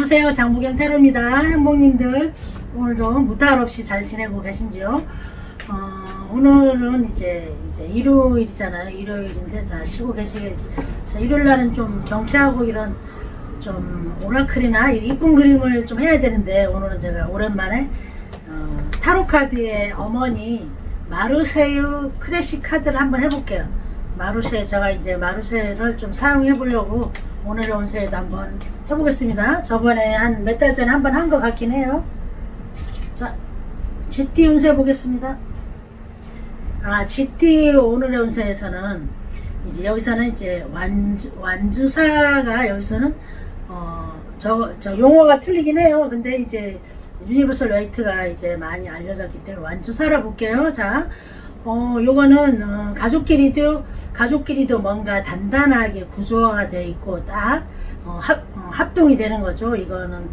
여보세요, 장보경 타로입니다. 행복님들 오늘도 무탈 없이 잘 지내고 계신지요? 오늘은 이제 일요일이잖아요. 일요일인데 다 쉬고 계시겠죠. 일요일날은 좀 경쾌하고 이런 좀 오라클이나 이쁜 그림을 좀 해야 되는데, 오늘은 제가 오랜만에 타로 카드의 어머니 마르세유 크래식 카드를 한번 해볼게요. 마르세, 제가 이제 마르세를 좀 사용해 보려고 오늘의 운세에도 한번 해보겠습니다. 저번에 한 몇 달 전에 한번 한 것 같긴 해요. 자, GT 운세 보겠습니다. GT 오늘의 운세에서는 이제 여기서는 이제 완주사가 여기서는 저 용어가 틀리긴 해요. 근데 이제 유니버설 웨이트가 이제 많이 알려졌기 때문에 완주사라 볼게요. 자, 요거는 가족끼리도 뭔가 단단하게 구조화가 되어 있고 딱 합동이 되는 거죠. 이거는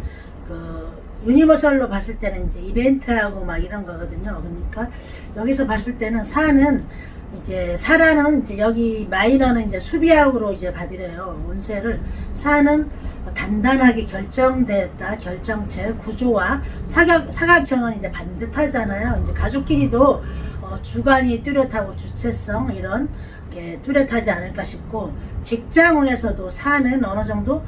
그 유니버설로 봤을 때는 이제 이벤트하고 막 이런 거거든요. 그러니까 여기서 봤을 때는 사는 이제 사라는 이제 여기 마이너는 이제 수비학으로 이제 받으래요. 운세를 사는 단단하게 결정됐다, 결정체, 구조와 사각형은 이제 반듯하잖아요. 이제 가족끼리도 주관이 뚜렷하고 주체성 이런 게 뚜렷하지 않을까 싶고, 직장운에서도 사는 어느 정도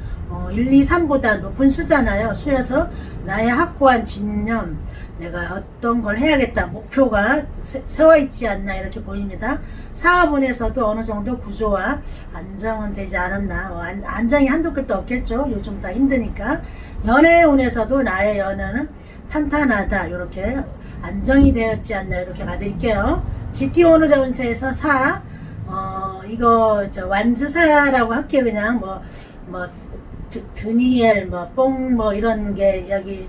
1, 2, 3보다 높은 수잖아요. 수여서 나의 확고한 진념, 내가 어떤 걸 해야겠다 목표가 세워 있지 않나 이렇게 보입니다. 사업운에서도 어느 정도 구조와 안정은 되지 않았나. 안정이 한두 끝도 없겠죠. 요즘 다 힘드니까. 연애운에서도 나의 연애는 탄탄하다, 이렇게 안정이 되었지 않나 이렇게 받을게요. GT 오늘의 운세에서 이거 완주사라고 할게요. 그냥 드니엘 뽕 이런 게 여기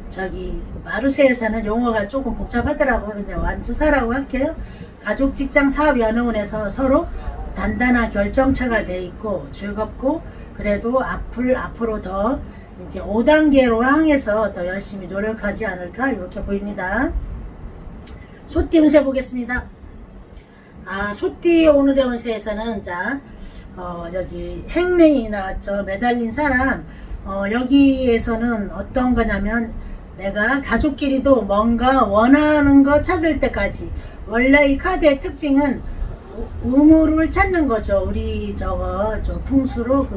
저기 마르세에서는 용어가 조금 복잡하더라고요. 근데 완주사라고 할게요. 가족, 직장, 사업, 연애운에서 서로 단단한 결정체가 돼 있고 즐겁고, 그래도 앞으로 더 이제 5단계로 향해서 더 열심히 노력하지 않을까 이렇게 보입니다. 소띠 운세 보겠습니다. 소띠 오늘의 운세에서는 여기 행명이 나왔죠. 매달린 사람. 여기에서는 어떤 거냐면, 내가 가족끼리도 뭔가 원하는 거 찾을 때까지. 원래 이 카드의 특징은 우물을 찾는 거죠. 우리 풍수로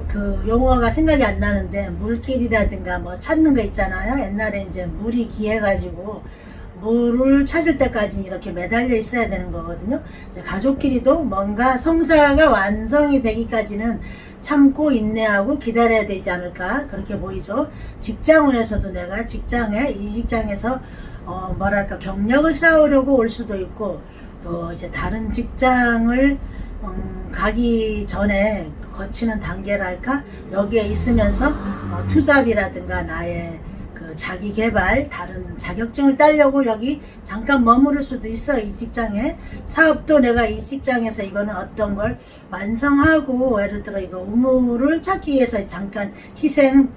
그 용어가 생각이 안 나는데, 물길이라든가 찾는 거 있잖아요. 옛날에 이제 물이 귀해가지고 물을 찾을 때까지 이렇게 매달려 있어야 되는 거거든요. 이제 가족끼리도 뭔가 성사가 완성이 되기까지는 참고 인내하고 기다려야 되지 않을까 그렇게 보이죠. 직장운에서도 내가 이 직장에서 뭐랄까 경력을 쌓으려고 올 수도 있고, 또 이제 다른 직장을 가기 전에 거치는 단계랄까, 여기에 있으면서 투잡이라든가 나의 그 자기 개발, 다른 자격증을 따려고 여기 잠깐 머무를 수도 있어. 이 직장에 사업도 내가 이 직장에서 이거는 어떤 걸 완성하고, 예를 들어 이거 우물을 찾기 위해서 잠깐 희생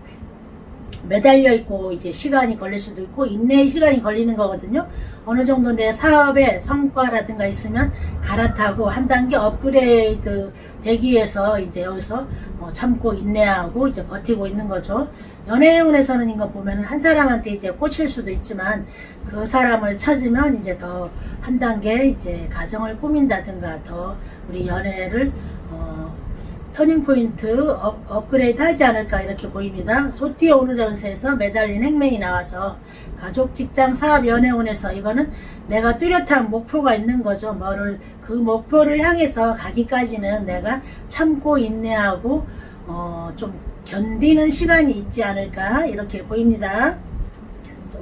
매달려 있고 이제 시간이 걸릴 수도 있고, 인내의 시간이 걸리는 거거든요. 어느 정도 내 사업에 성과라든가 있으면 갈아타고 한 단계 업그레이드 되기 위해서 이제 여기서 참고 인내하고 이제 버티고 있는 거죠. 연애운에서는 이거 보면 한 사람한테 이제 꽂힐 수도 있지만, 그 사람을 찾으면 이제 더 한 단계 이제 가정을 꾸민다든가 더 우리 연애를 터닝포인트 업그레이드 하지 않을까 이렇게 보입니다. 소띠 오늘의 운세에서 매달린 행명이 나와서 가족, 직장, 사업, 연애운에서 이거는 내가 뚜렷한 목표가 있는 거죠. 그 목표를 향해서 가기까지는 내가 참고 인내하고 좀 견디는 시간이 있지 않을까 이렇게 보입니다.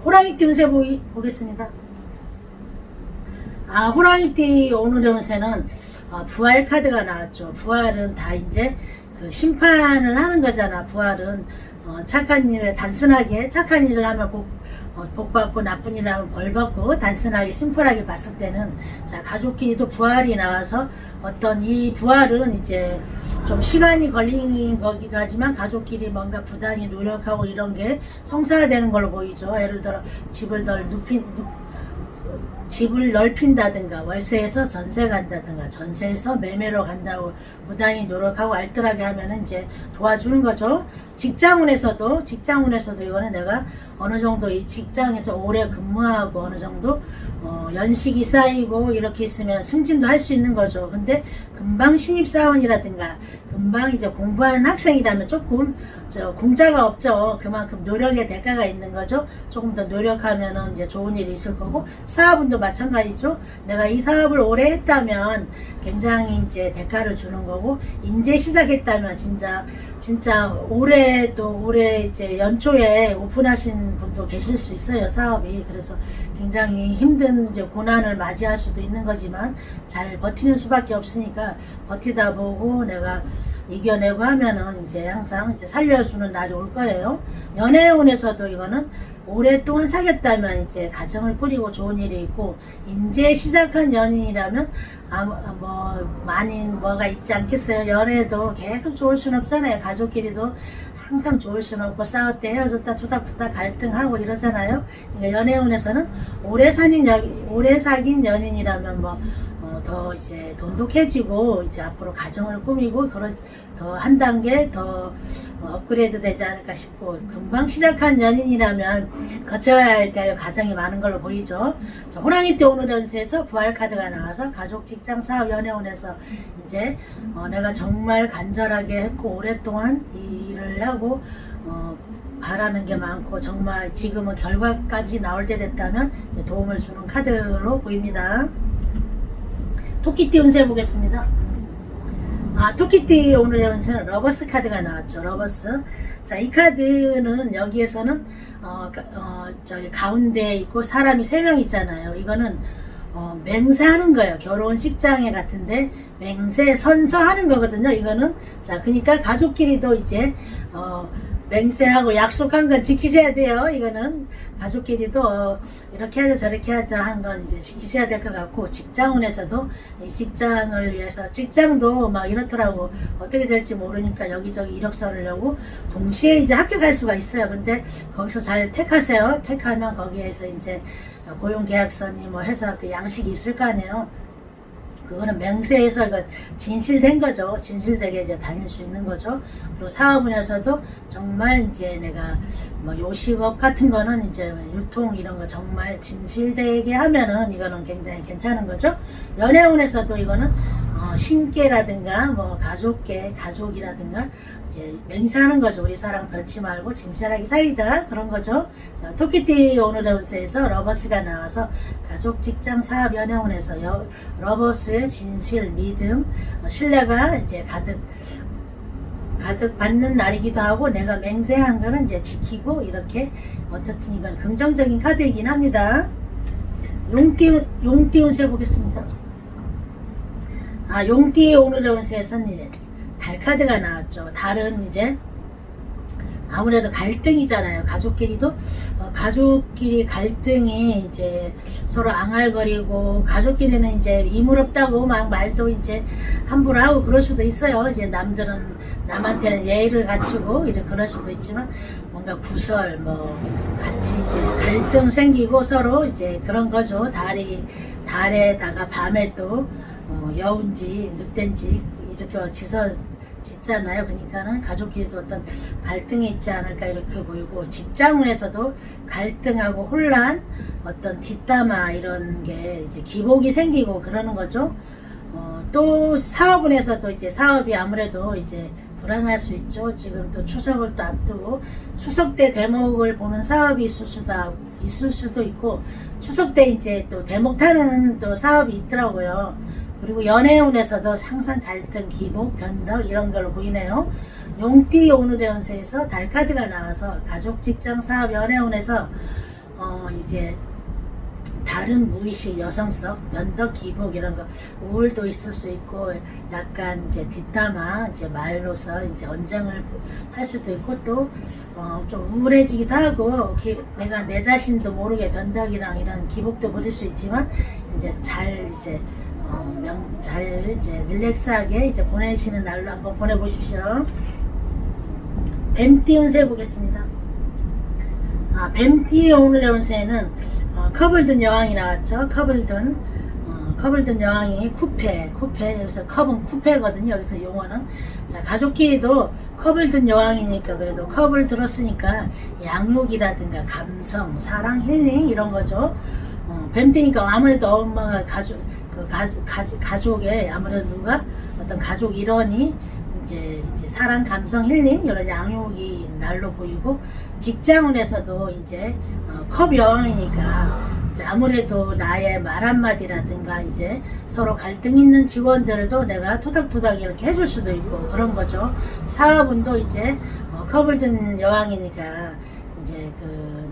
호랑이띠 운세 보겠습니다. 호랑이띠 오늘의 운세는 부활 카드가 나왔죠. 부활은 다 이제 그 심판을 하는 거잖아. 부활은 착한 일을 단순하게 착한 일을 하면 복 받고 나쁜 일을 하면 벌 받고, 단순하게 심플하게 봤을 때는 가족끼리도 부활이 나와서 어떤 이 부활은 이제 좀 시간이 걸리는 거기도 하지만 가족끼리 뭔가 부단히 노력하고 이런 게 성사되는 걸로 보이죠. 예를 들어 집을 덜 집을 넓힌다든가 월세에서 전세 간다든가 전세에서 매매로 간다고 무단히 노력하고 알뜰하게 하면은 이제 도와주는 거죠. 직장운에서도 이거는 내가 어느 정도 이 직장에서 오래 근무하고 어느 정도 연식이 쌓이고 이렇게 있으면 승진도 할 수 있는 거죠. 근데 금방 신입사원이라든가 금방 이제 공부하는 학생이라면 조금 공짜가 없죠. 그만큼 노력의 대가가 있는 거죠. 조금 더 노력하면은 이제 좋은 일이 있을 거고, 사업은도 마찬가지죠. 내가 이 사업을 오래 했다면 굉장히 이제 대가를 주는 거고, 이제 시작했다면 진짜 올해 이제 연초에 오픈하신 분도 계실 수 있어요, 사업이. 그래서 굉장히 힘든 이제 고난을 맞이할 수도 있는 거지만 잘 버티는 수밖에 없으니까 버티다 보고 내가 이겨내고 하면은 이제 항상 이제 살려주는 날이 올 거예요. 연애운에서도 이거는 오랫동안 사귀었다면 이제 가정을 꾸리고 좋은 일이 있고, 이제 시작한 연인이라면 많이 뭐가 있지 않겠어요. 연애도 계속 좋을 순 없잖아요. 가족끼리도 항상 좋을 순 없고, 싸울 때 헤어졌다 투닥투닥 갈등하고 이러잖아요. 그러니까 연애운에서는 오래 사귄 연인이라면 더 이제 돈독해지고 이제 앞으로 가정을 꾸미고 더 한 단계 더 업그레이드 되지 않을까 싶고, 금방 시작한 연인이라면 거쳐야 할 과정이 많은 걸로 보이죠. 자, 호랑이띠 오늘 연세에서 부활 카드가 나와서 가족, 직장, 사업, 연애운에서 이제 내가 정말 간절하게 했고 오랫동안 이 일을 하고 바라는 게 많고 정말 지금은 결과값이 나올 때 됐다면 이제 도움을 주는 카드로 보입니다. 토끼띠 운세 보겠습니다. 토끼띠 오늘 연세는 러버스 카드가 나왔죠. 러버스. 자, 이 카드는 여기에서는 저기 가운데 있고 사람이 3명 있잖아요. 이거는 맹세하는 거예요. 결혼식장에 같은데 맹세 선서하는 거거든요. 이거는. 자, 그러니까 가족끼리도 이제 맹세하고 약속한 건 지키셔야 돼요. 이거는 가족끼리도 이렇게 하자 저렇게 하자 한 건 이제 지키셔야 될 것 같고, 직장운에서도 이 직장을 위해서, 직장도 막 이렇더라고 어떻게 될지 모르니까 여기저기 이력서를 내고 동시에 이제 합격할 수가 있어요. 근데 거기서 잘 택하세요. 택하면 거기에서 이제 고용계약서니 뭐 해서 그 양식이 있을 거 아니에요. 그거는 맹세해서 이거 진실된 거죠. 진실되게 이제 다닐 수 있는 거죠. 그리고 사업운에서도 정말 이제 내가 요식업 같은 거는 이제 유통 이런 거 정말 진실되게 하면은 이거는 굉장히 괜찮은 거죠. 연애운에서도 이거는 신께라든가 가족이라든가 이제 맹세하는 거죠. 우리 사랑 변치 말고 진실하게 사귀자, 그런 거죠. 자, 토끼띠 오늘의 운세에서 러버스가 나와서 가족, 직장, 사업, 연애운에서 러버스의 진실, 믿음, 신뢰가 이제 가득 받는 날이기도 하고, 내가 맹세한 거는 이제 지키고, 이렇게 어쨌든 이건 긍정적인 카드이긴 합니다. 용띠 운세 보겠습니다. 용띠 오늘의 운세에서는 이제 달 카드가 나왔죠. 달은 이제 아무래도 갈등이잖아요. 가족끼리 갈등이 이제 서로 앙알거리고, 가족끼리는 이제 이물없다고 막 말도 이제 함부로 하고 그럴 수도 있어요. 이제 남한테는 예의를 갖추고 이렇게 그럴 수도 있지만, 뭔가 구설 같이 이제 갈등 생기고 서로 이제 그런 거죠. 달에다가 밤에 또 여운지 늑대인지 이렇게 짓잖아요. 그러니까는 가족끼리도 어떤 갈등이 있지 않을까 이렇게 보이고, 직장운에서도 갈등하고 혼란, 어떤 뒷담화 이런 게 이제 기복이 생기고 그러는 거죠. 또 사업운에서도 이제 사업이 아무래도 이제 불안할 수 있죠. 지금 또 추석을 또 앞두고 추석 때 대목을 보는 사업이 있을 수도 있고, 추석 때 이제 또 대목 타는 또 사업이 있더라고요. 그리고 연애운에서도 항상 갈등, 기복, 변덕 이런 걸로 보이네요. 용띠 오늘의 운세에서 달 카드가 나와서 가족, 직장, 사업, 연애운에서 이제 다른 무의식, 여성성, 변덕, 기복 이런 거, 우울도 있을 수 있고, 약간 이제 뒷담화, 이제 말로서 이제 언쟁을 할 수도 있고, 또 좀 우울해지기도 하고, 내가 내 자신도 모르게 변덕이랑 이런 기복도 부릴 수 있지만, 이제 잘 이제 릴렉스하게 이제 보내시는 날로 한번 보내보십시오. 뱀띠 운세 보겠습니다. 뱀띠 오늘의 운세는 커블든 여왕이 나왔죠. 커블든 여왕이 쿠페, 여기서 컵은 쿠페거든요. 여기서 용어는. 자, 가족끼리도 컵을 여왕이니까 그래도 컵을 들었으니까 양육이라든가 감성, 사랑, 힐링 이런 거죠. 뱀띠니까 아무래도 엄마가 가족의 아무래도 누가 어떤 가족 일원이 이제 사랑, 감성, 힐링 이런 양육이 날로 보이고 직장운에서도 이제 컵 여왕이니까 이제 아무래도 나의 말 한마디라든가 이제 서로 갈등 있는 직원들도 내가 토닥토닥 이렇게 해줄 수도 있고 그런 거죠. 사업운도 이제 컵을 든 여왕이니까 이제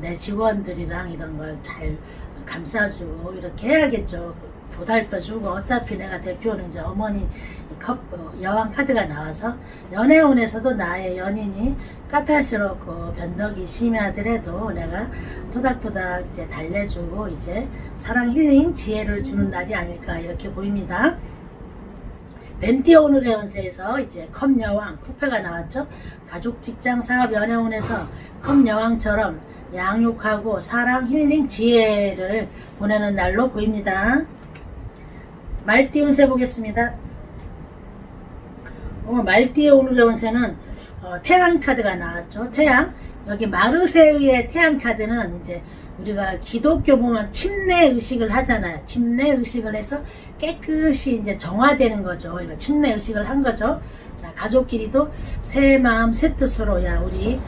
내 직원들이랑 이런 걸 잘 감싸주고 이렇게 해야겠죠. 보살펴주고 어차피 내가 대표는 이제 어머니 여왕 카드가 나와서 연애운에서도 나의 연인이 까탈스럽고 변덕이 심하더라도 내가 토닥토닥 이제 달래주고 이제 사랑 힐링 지혜를 주는 날이 아닐까 이렇게 보입니다. 뱀띠 오늘의 운세에서 이제 컵 여왕 쿠페가 나왔죠. 가족 직장 사업 연애운에서 컵 여왕처럼 양육하고 사랑 힐링 지혜를 보내는 날로 보입니다. 말띠 운세 보겠습니다. 말띠의 오늘의 운세는 태양 카드가 나왔죠. 태양. 여기 마르세유의 태양 카드는 이제 우리가 기독교 보면 침례 의식을 하잖아요. 침례 의식을 해서 깨끗이 이제 정화되는 거죠. 이거 침례 의식을 한 거죠. 자, 가족끼리도 새 마음 새 뜻으로 우리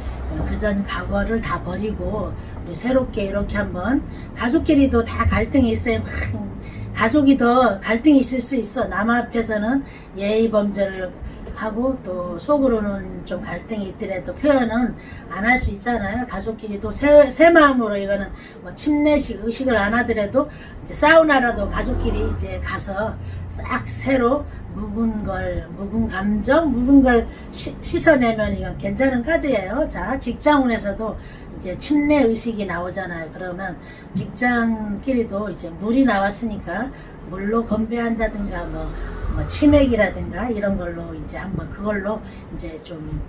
그전 과거를 다 버리고 우리 새롭게 이렇게 한번 가족끼리도 다 갈등이 있어요. 가족이 더 갈등이 있을 수 있어. 남 앞에서는 예의 범죄를 하고 또 속으로는 좀 갈등이 있더라도 표현은 안 할 수 있잖아요. 가족끼리도 새 마음으로 이거는 뭐 침례식 의식을 안 하더라도 이제 사우나라도 가족끼리 이제 가서 싹 새로 묵은 감정, 묵은 걸 씻어내면 이건 괜찮은 카드예요. 자, 직장운에서도 이제 침례 의식이 나오잖아요. 그러면 직장끼리도 이제 물이 나왔으니까 물로 건배한다든가 뭐 치맥이라든가 이런 걸로 이제 한번 그걸로 이제 좀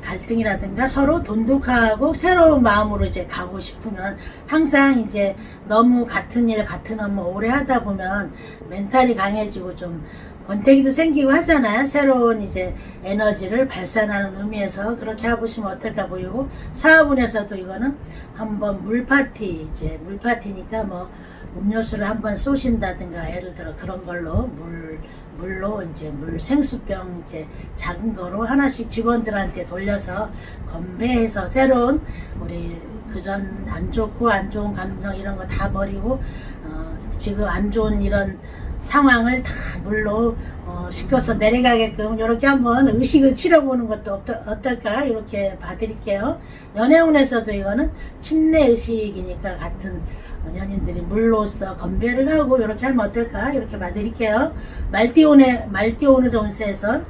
갈등이라든가 서로 돈독하고 새로운 마음으로 이제 가고 싶으면 항상 이제 너무 같은 일 같은 업무 오래 하다 보면 멘탈이 강해지고 좀 권태기도 생기고 하잖아요. 새로운 이제 에너지를 발산하는 의미에서 그렇게 해보시면 어떨까 보이고 사업운에서도 이거는 한번 물파티 이제 물파티니까 뭐 음료수를 한번 쏘신다든가 예를 들어 그런 걸로 물로 이제 생수병 이제 작은 거로 하나씩 직원들한테 돌려서 건배해서 새로운 우리 그전 안 좋고 안 좋은 감정 이런 거 다 버리고 지금 안 좋은 이런 상황을 다 물로 씻겨서 내려가게끔 이렇게 한번 의식을 치러보는 것도 어떨까 이렇게 봐드릴게요. 연애운에서도 이거는 침례 의식이니까 같은 연인들이 물로써 건배를 하고 이렇게 하면 어떨까 이렇게 봐드릴게요. 말띠 오늘의 운세에서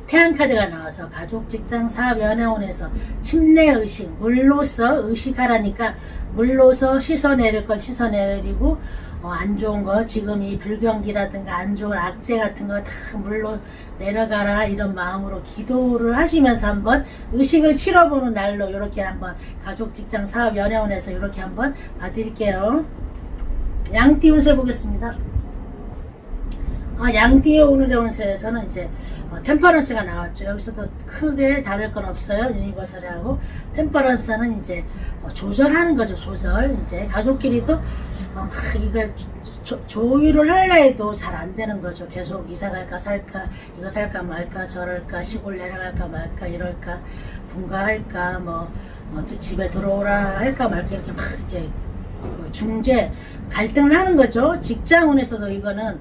태양카드가 나와서 가족 직장 사업 연애운에서 침례 의식 물로써 의식하라니까 물로서 씻어내릴 건 씻어내리고 안 좋은 거 지금 이 불경기라든가 안 좋은 악재 같은 거 다 물로 내려가라 이런 마음으로 기도를 하시면서 한번 의식을 치러보는 날로 이렇게 한번 가족 직장 사업 연애운에서 이렇게 한번 봐드릴게요. 양띠 운세 보겠습니다. 양띠의 오늘의 운세에서는 이제 템퍼런스가 나왔죠. 여기서도 크게 다를 건 없어요. 유니버설하고 템퍼런스는 이제 조절하는 거죠. 조절. 이제 가족끼리도 이거 조율을 하려 해도 잘 안 되는 거죠. 계속 이사 갈까 살까 이거 살까 말까 저럴까 시골 내려갈까 말까 이럴까 분가할까 또 집에 들어오라 할까 말까 이렇게 막 이제 중재 갈등을 하는 거죠. 직장운에서도 이거는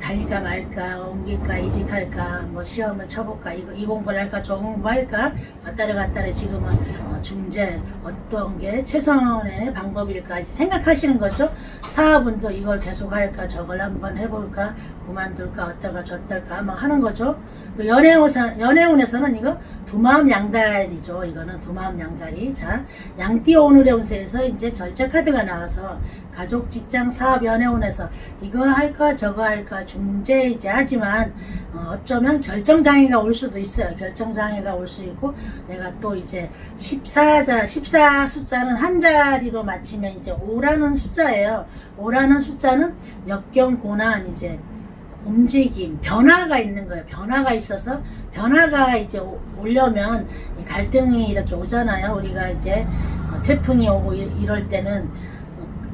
다닐까 말까 옮길까 이직할까 시험을 쳐볼까 이 공부를 할까 저 공부할까 갔다래 지금은 중재 어떤 게 최선의 방법일까 생각하시는 거죠. 사업은도 이걸 계속 할까 저걸 한번 해볼까 그만둘까 어떨까 저떨까 하는 거죠. 연애운에서는 이거 두마음 양다리죠. 이거는 두마음 양다리. 자, 양띠 오늘의 운세에서 이제 절제 카드가 나와서 가족, 직장, 사업, 연애운에서 이거 할까 저거 할까 중재 이제 하지만 어쩌면 결정장애가 올 수도 있어요. 결정장애가 올 수 있고 내가 또 이제 14 숫자는 한 자리로 맞추면 이제 5라는 숫자예요. 5라는 숫자는 역경, 고난, 이제 움직임, 변화가 있는 거예요. 변화가 있어서 변화가 이제 오려면 갈등이 이렇게 오잖아요. 우리가 이제 태풍이 오고 이럴 때는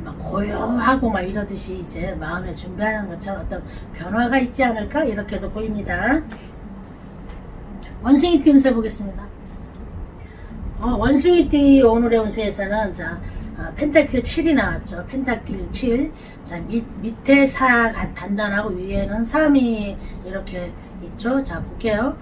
막 고요하고 막 이러듯이 이제 마음에 준비하는 것처럼 어떤 변화가 있지 않을까 이렇게도 보입니다. 원숭이띠 운세 보겠습니다. 원숭이띠 오늘의 운세에서는 자 펜타클 7이 나왔죠. 펜타클 7. 자, 밑에 4 단단하고 위에는 3이 이렇게 있죠. 자, 볼게요.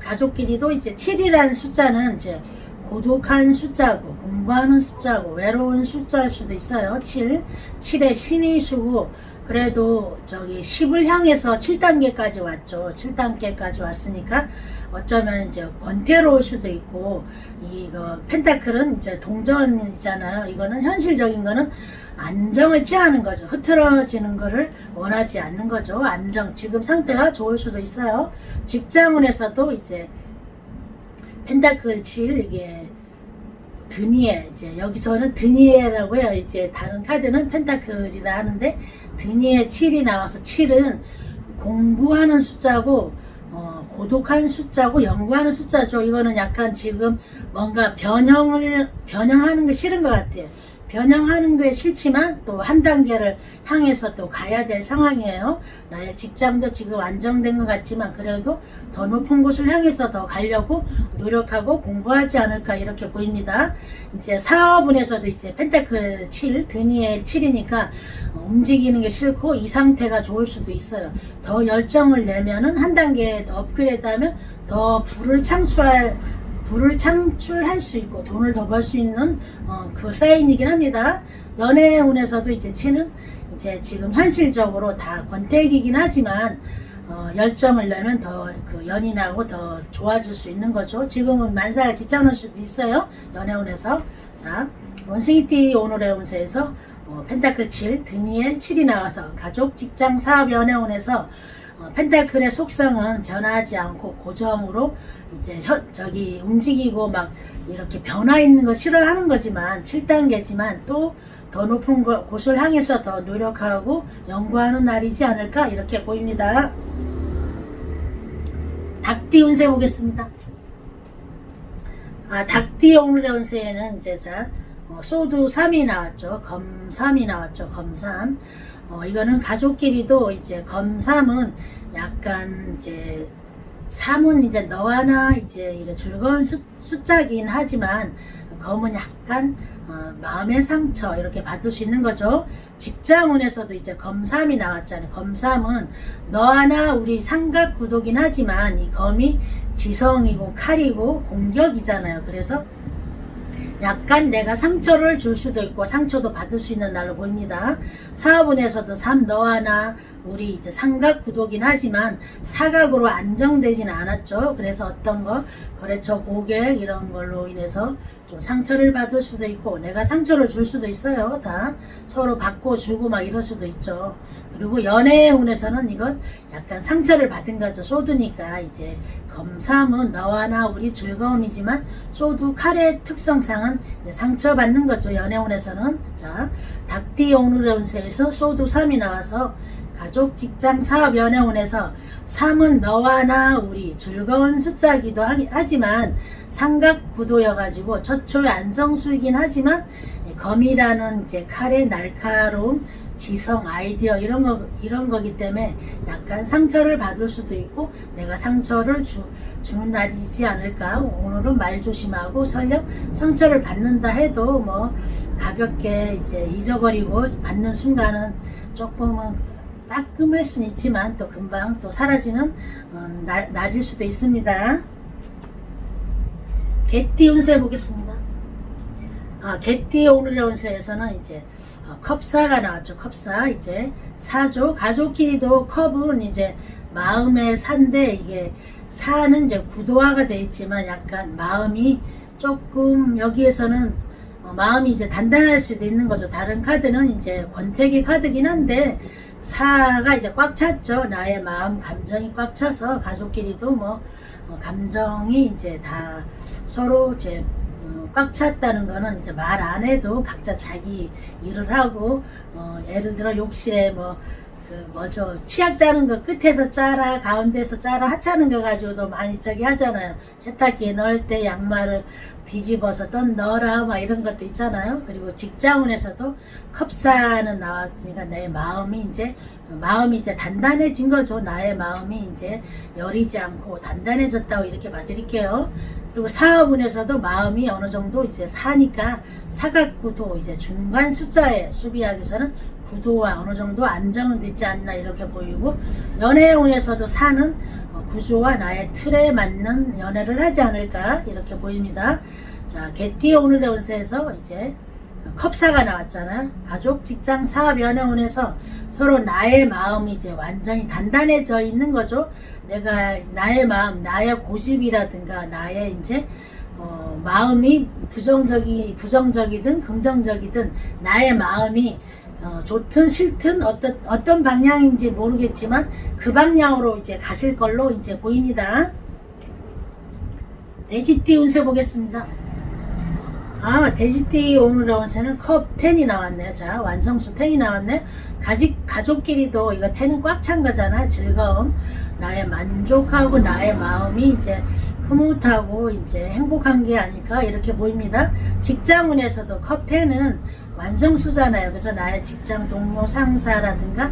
가족끼리도 이제 7이라는 숫자는 이제 고독한 숫자고, 공부하는 숫자고, 외로운 숫자일 수도 있어요. 7의 신이 수고, 그래도 저기 10을 향해서 7단계까지 왔죠. 7단계까지 왔으니까 어쩌면 이제 권태로울 수도 있고, 이거 펜타클은 이제 동전이잖아요. 이거는 현실적인 거는 안정을 취하는 거죠. 흐트러지는 거를 원하지 않는 거죠. 안정, 지금 상태가 좋을 수도 있어요. 직장운에서도 이제 펜타클 7, 이게 드니에, 이제 여기서는 드니에라고 해요. 이제 다른 카드는 펜타클이라 하는데 드니에 7이 나와서 7은 공부하는 숫자고 고독한 숫자고 연구하는 숫자죠. 이거는 약간 지금 뭔가 변형하는 게 싫은 것 같아요. 변형하는 게 싫지만 또 한 단계를 향해서 또 가야 될 상황이에요. 나의 직장도 지금 안정된 것 같지만 그래도 더 높은 곳을 향해서 더 가려고 노력하고 공부하지 않을까 이렇게 보입니다. 이제 사업운에서도 이제 펜타클 7, 드니엘 7이니까 움직이는 게 싫고 이 상태가 좋을 수도 있어요. 더 열정을 내면은 한 단계 더 업그레이드하면 더 불을 창출할 수 있고 돈을 더 벌 수 있는 그 사인이긴 합니다. 연애운에서도 이제 7은 이제 지금 현실적으로 다 권태기이긴 하지만 열정을 내면 더 그 연인하고 더 좋아질 수 있는 거죠. 지금은 만사가 귀찮을 수도 있어요. 연애운에서. 자, 원숭이띠 오늘의 운세에서 펜타클 7, 드니엘 7이 나와서 가족, 직장, 사업, 연애운에서 펜타클의 속성은 변하지 않고 고정으로 이제 저기 움직이고 막 이렇게 변화 있는 거 싫어하는 거지만 7단계지만 또 더 높은 곳을 향해서 더 노력하고 연구하는 날이지 않을까 이렇게 보입니다. 닭띠 운세 보겠습니다. 닭띠 오늘의 운세에는 이제 자 소드 3이 나왔죠. 검 3이 나왔죠. 검 3. 이거는 가족끼리도 이제 검 3은 약간 이제 3은 이제 너와 나 이제 이런 즐거운 숫자긴 하지만 검은 약간 마음의 상처 이렇게 받을 수 있는 거죠. 직장운에서도 이제 검 3이 나왔잖아요. 검 3은 너와 나 우리 삼각구도긴 하지만 이 검이 지성이고 칼이고 공격이잖아요. 그래서 약간 내가 상처를 줄 수도 있고 상처도 받을 수 있는 날로 보입니다. 사업운에서도 3 너와 나 우리 이제 삼각구도긴 하지만 사각으로 안정되지는 않았죠. 그래서 어떤 거 거래처 고객 이런 걸로 인해서 좀 상처를 받을 수도 있고 내가 상처를 줄 수도 있어요. 다 서로 받고 주고 막 이럴 수도 있죠. 그리고 연애운에서는 이건 약간 상처를 받은 거죠. 소드니까 이제 검삼은 너와 나 우리 즐거움이지만 소드 칼의 특성상은 이제 상처받는 거죠. 연애운에서는. 자, 닭띠 오늘의 운세에서 소드 3이 나와서 가족, 직장, 사업, 연애운에서 3은 너와 나 우리 즐거운 숫자기도 하지만 삼각구도여가지고 처초의 안정수이긴 하지만 검이라는 이제 칼의 날카로움, 지성, 아이디어 이런 거기 때문에 약간 상처를 받을 수도 있고 내가 상처를 주는 날이지 않을까. 오늘은 말 조심하고 설령 상처를 받는다 해도 뭐 가볍게 이제 잊어버리고 받는 순간은 조금은 따끔할 수는 있지만 또 금방 또 사라지는 날일 수도 있습니다. 개띠 운세 보겠습니다. 개띠 오늘의 운세에서는 이제 컵사가 나왔죠. 컵사 이제 사죠. 가족끼리도 컵은 이제 마음의 산데 이게 사는 이제 구도화가 되어 있지만 약간 마음이 조금 여기에서는 마음이 이제 단단할 수도 있는 거죠. 다른 카드는 이제 권태기 카드긴 한데 사가 이제 꽉 찼죠. 나의 마음, 감정이 꽉 차서 가족끼리도 뭐 감정이 이제 다 서로 이제 꽉 찼다는 거는 이제 말 안 해도 각자 자기 일을 하고 예를 들어 욕실에 뭐 뭐죠 치약 짜는 거 끝에서 짜라 가운데서 짜라 하찮은 거 가지고도 많이 저기 하잖아요. 세탁기에 넣을 때 양말을 뒤집어서 떤 넣어라 막 이런 것도 있잖아요. 그리고 직장운에서도 컵사는 나왔으니까 내 마음이 이제 단단해진 거죠. 나의 마음이 이제 여리지 않고 단단해졌다고 이렇게 봐드릴게요. 그리고 사업운에서도 마음이 어느 정도 이제 사니까 사각구도 이제 중간 숫자에 수비하기에서는 구도와 어느 정도 안정은 되지 않나 이렇게 보이고, 연애운에서도 사는 구조와 나의 틀에 맞는 연애를 하지 않을까 이렇게 보입니다. 자, 개띠 오늘의 운세에서 이제 컵사가 나왔잖아요. 가족, 직장, 사업, 연애운에서 서로 나의 마음이 이제 완전히 단단해져 있는 거죠. 내가 나의 마음, 나의 고집이라든가 나의 이제 마음이 부정적이든 긍정적이든 나의 마음이 좋든 싫든 어떤 방향인지 모르겠지만 그 방향으로 이제 가실 걸로 이제 보입니다. 돼지띠 운세 보겠습니다. 돼지띠 오늘의 운세는 컵 10이 나왔네요. 자, 완성수 10이 나왔네요. 가족끼리도 이거 10은 꽉 찬 거잖아요. 즐거움, 나의 만족하고 나의 마음이 이제 흐뭇하고 이제 행복한 게 아닐까 이렇게 보입니다. 직장운에서도 컵 10은 완성수잖아요. 그래서 나의 직장 동료 상사라든가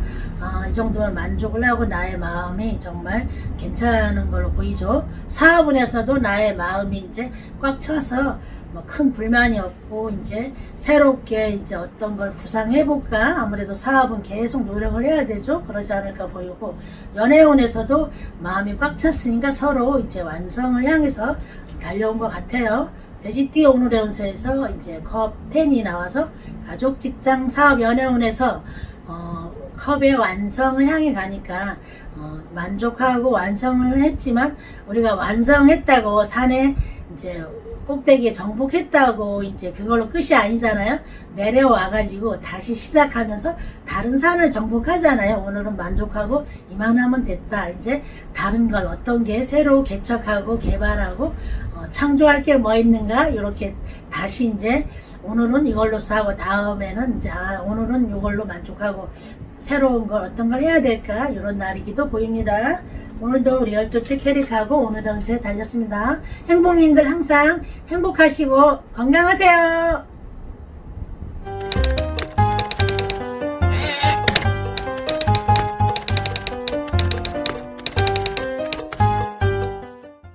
이 정도면 만족을 하고 나의 마음이 정말 괜찮은 걸로 보이죠. 사업운에서도 나의 마음이 이제 꽉 차서 뭐 큰 불만이 없고 이제 새롭게 이제 어떤 걸 구상해볼까. 아무래도 사업은 계속 노력을 해야 되죠. 그러지 않을까 보이고, 연애운에서도 마음이 꽉 찼으니까 서로 이제 완성을 향해서 달려온 것 같아요. 돼지띠 오늘의 운세에서 이제 컵 10이 나와서 가족, 직장, 사업, 연애운에서 컵의 완성을 향해 가니까 만족하고 완성을 했지만, 우리가 완성했다고 산에 이제 꼭대기에 정복했다고 이제 그걸로 끝이 아니잖아요. 내려와 가지고 다시 시작하면서 다른 산을 정복하잖아요. 오늘은 만족하고 이만하면 됐다. 이제 다른 걸 어떤 게 새로 개척하고 개발하고 창조할 게 뭐 있는가 이렇게 다시 이제 오늘은 이걸로 싸고 다음에는 이제 오늘은 이걸로 만족하고 새로운 걸 어떤 걸 해야 될까 이런 날이기도 보입니다. 오늘도 리얼토트 캐릭하고 오늘 운세 달렸습니다. 행복님들 항상 행복하시고 건강하세요.